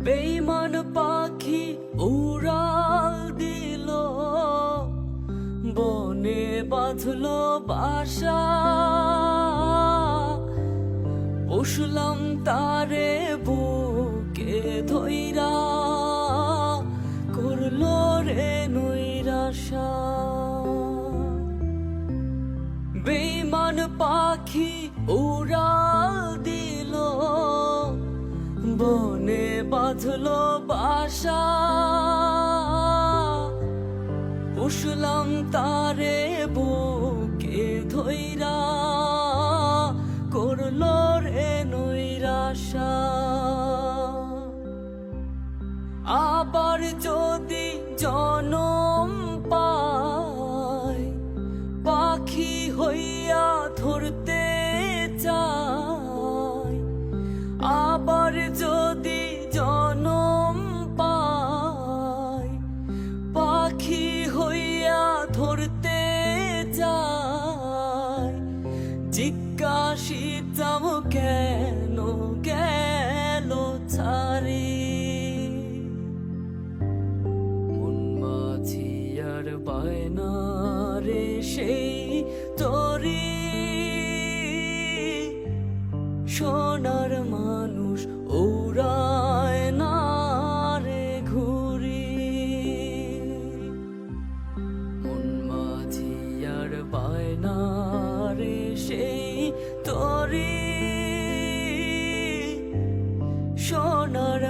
বেঈমান পাখি উড়াল দিল, বনে বাঁধলো বাসা। পুষলাম তারে বুকে ধইরা, করলো রে নৈরাশা। বেঈমান পাখি উড়াল দিল, বনে বাঁধলো বাসা। পুষলাম তারে বুকে ধইরা, করলো রে নৈরাশা। আবার যদি জনম পায়, পাখি হইয়া ধরতে চাই। আবার যদি জনম পায়, পাখি হইয়া ধরতে চাই। জিজ্ঞাসিতাম কেন গেল ছাড়ি, মন মাঝি আর বায়না রে সেই তরি। সোনার মানুষ উড়ায় না রে ঘুরি, মন মাঝি আর বায়না রে সেই তরি। সোনার